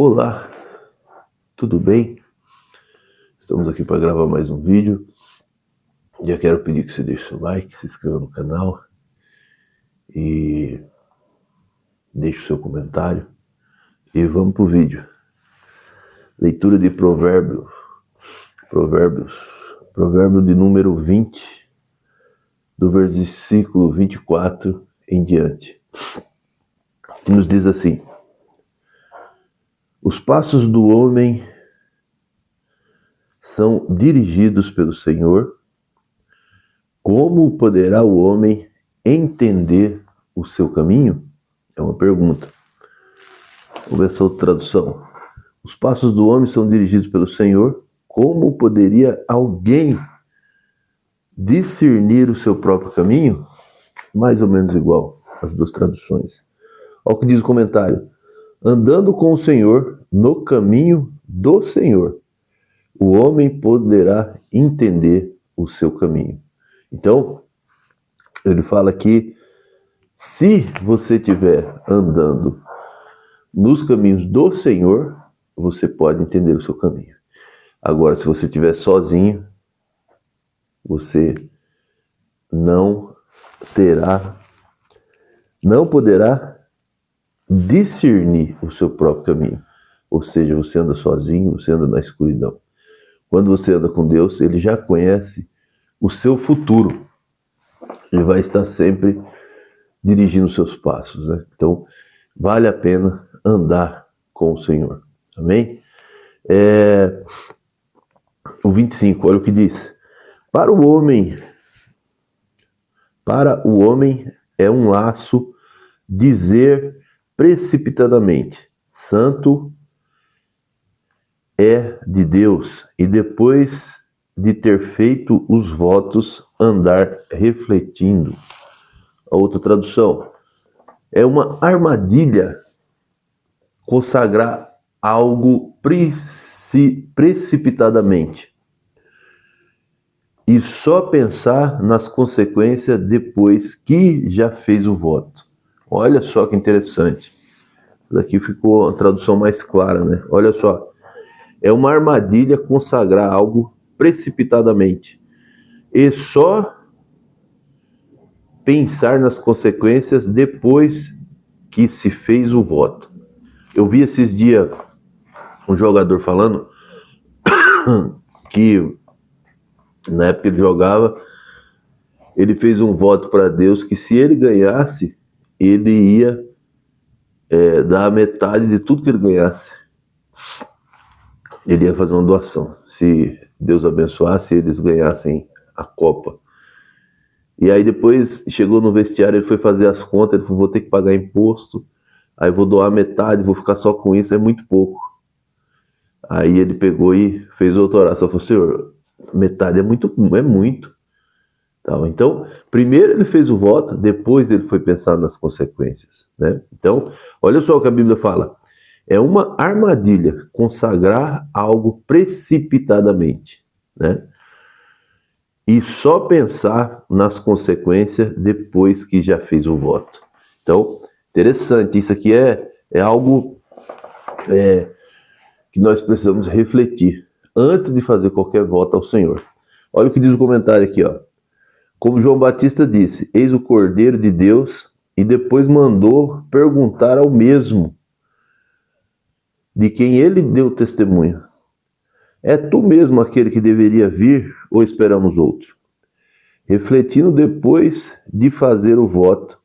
Olá, tudo bem? Estamos aqui para gravar mais um vídeo. Já quero pedir que você deixe seu like, se inscreva no canal e deixe o seu comentário. E vamos para o vídeo. Leitura de Provérbio de número 20, do versículo 24 em diante, que nos diz assim: os passos do homem são dirigidos pelo Senhor. Como poderá o homem entender o seu caminho? É uma pergunta. Vamos ver essa outra tradução. Os passos do homem são dirigidos pelo Senhor. Como poderia alguém discernir o seu próprio caminho? Mais ou menos igual as duas traduções. Olha o que diz o comentário. Andando com o Senhor no caminho do Senhor, o homem poderá entender o seu caminho. Então, ele fala que se você estiver andando nos caminhos do Senhor, você pode entender o seu caminho. Agora, se você estiver sozinho, você não poderá discernir o seu próprio caminho. Ou seja, você anda sozinho, você anda na escuridão. Quando você anda com Deus, Ele já conhece o seu futuro. Ele vai estar sempre dirigindo os seus passos, né? Então, vale a pena andar com o Senhor. Amém? O 25, olha o que diz. Para o homem é um laço dizer precipitadamente: santo é de Deus, e depois de ter feito os votos, andar refletindo. A outra tradução: é uma armadilha consagrar algo precipitadamente e só pensar nas consequências depois que já fez o voto. Olha só que interessante. Isso daqui ficou a tradução mais clara, né? Olha só. É uma armadilha consagrar algo precipitadamente e só pensar nas consequências depois que se fez o voto. Eu vi esses dias um jogador falando que na época que ele jogava, ele fez um voto para Deus que se ele ganhasse, ele ia dar a metade de tudo que ele ganhasse. Ele ia fazer uma doação. Se Deus abençoasse, eles ganhassem a Copa. E aí depois chegou no vestiário, ele foi fazer as contas, ele falou: vou ter que pagar imposto, aí vou doar metade, vou ficar só com isso, é muito pouco. Aí ele pegou e fez outra oração, falou: Senhor, metade é muito. Então, primeiro ele fez o voto, depois ele foi pensar nas consequências, né? Então, olha só o que a Bíblia fala. É uma armadilha consagrar algo precipitadamente, né? E só pensar nas consequências depois que já fez o voto. Então, interessante, isso aqui é algo que nós precisamos refletir antes de fazer qualquer voto ao Senhor. Olha o que diz o comentário aqui, ó. Como João Batista disse: eis o Cordeiro de Deus, e depois mandou perguntar ao mesmo de quem ele deu testemunho: é tu mesmo aquele que deveria vir, ou esperamos outro? Refletindo depois de fazer o voto,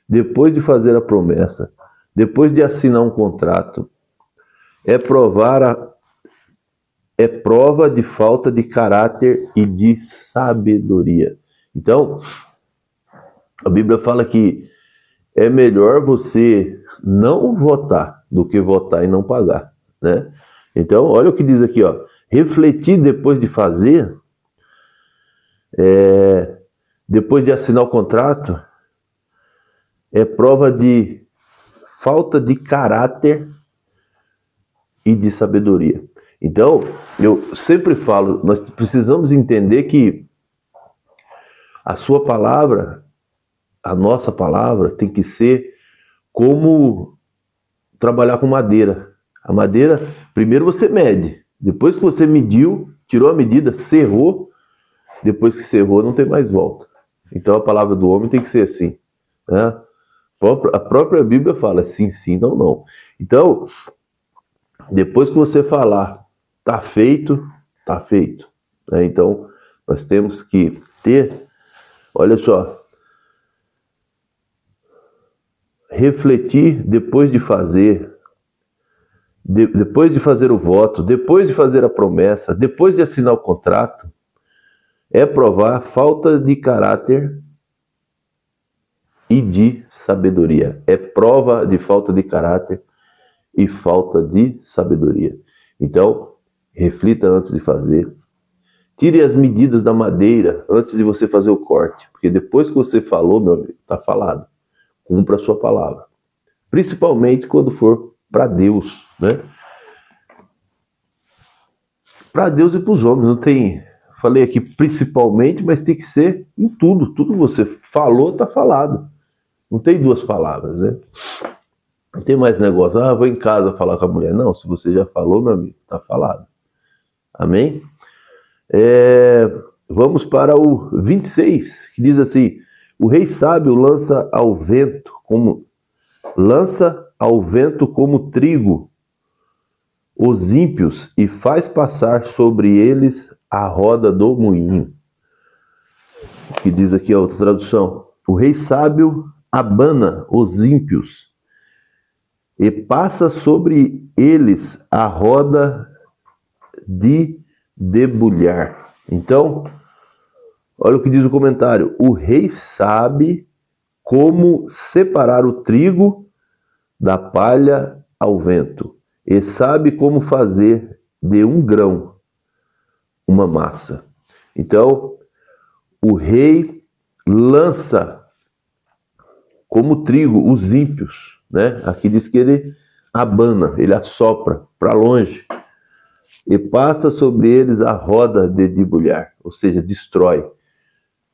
depois de fazer a promessa, depois de assinar um contrato, é prova de falta de caráter e de sabedoria. Então, a Bíblia fala que é melhor você não votar do que votar e não pagar, né? Então, olha o que diz aqui, ó. Refletir depois de fazer, depois de assinar o contrato, é prova de falta de caráter e de sabedoria. Então, eu sempre falo, nós precisamos entender que a sua palavra, a nossa palavra, tem que ser como trabalhar com madeira. A madeira, primeiro você mede. Depois que você mediu, tirou a medida, serrou. Depois que serrou, não tem mais volta. Então a palavra do homem tem que ser assim, né? A própria Bíblia fala sim, sim, não, não. Então, depois que você falar, tá feito, tá feito. Né? Então, nós temos que ter, olha só, refletir depois de fazer, depois de fazer o voto, depois de fazer a promessa, depois de assinar o contrato, é provar falta de caráter e de sabedoria. É prova de falta de caráter e falta de sabedoria. Então, reflita antes de fazer. Tire as medidas da madeira antes de você fazer o corte. Porque depois que você falou, meu amigo, está falado. Cumpra a sua palavra. Principalmente quando for para Deus, né? Para Deus e para os homens. Não tem... Falei aqui principalmente, mas tem que ser em tudo. Tudo que você falou, está falado. Não tem duas palavras, né? Não tem mais negócio, vou em casa falar com a mulher. Não, se você já falou, meu amigo, está falado. Amém? Vamos para o 26, que diz assim: o rei sábio lança ao vento como trigo os ímpios e faz passar sobre eles a roda do moinho. Que diz aqui a outra tradução: o rei sábio abana os ímpios e passa sobre eles a roda de debulhar. Então, olha o que diz o comentário: o rei sabe como separar o trigo da palha ao vento e sabe como fazer de um grão uma massa. Então, o rei lança como trigo os ímpios, né? Aqui diz que ele abana, ele assopra para longe e passa sobre eles a roda de debulhar, ou seja, destrói.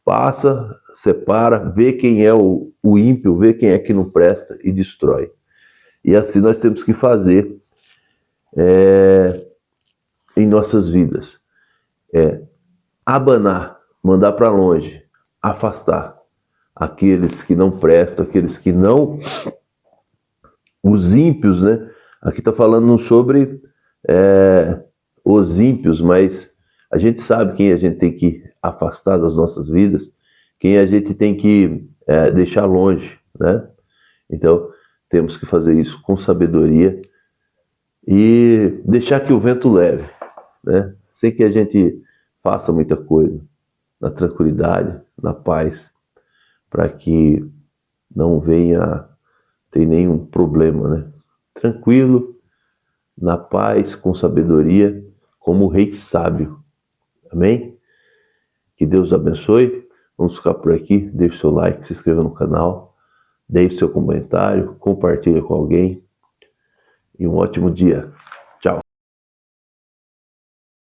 Passa, separa, vê quem é o ímpio, vê quem é que não presta e destrói. E assim nós temos que fazer em nossas vidas. Abanar, mandar para longe, afastar aqueles que não prestam, aqueles que não... Os ímpios, né? Aqui está falando sobre os ímpios, mas a gente sabe quem a gente tem que afastar das nossas vidas, quem a gente tem que deixar longe, né? Então, temos que fazer isso com sabedoria e deixar que o vento leve, né? Sem que a gente faça muita coisa, na tranquilidade, na paz, para que não venha ter nenhum problema, né? Tranquilo, na paz, com sabedoria, como o rei sábio. Amém? Que Deus abençoe. Vamos ficar por aqui. Deixe seu like, se inscreva no canal, deixe seu comentário, compartilhe com alguém. E um ótimo dia.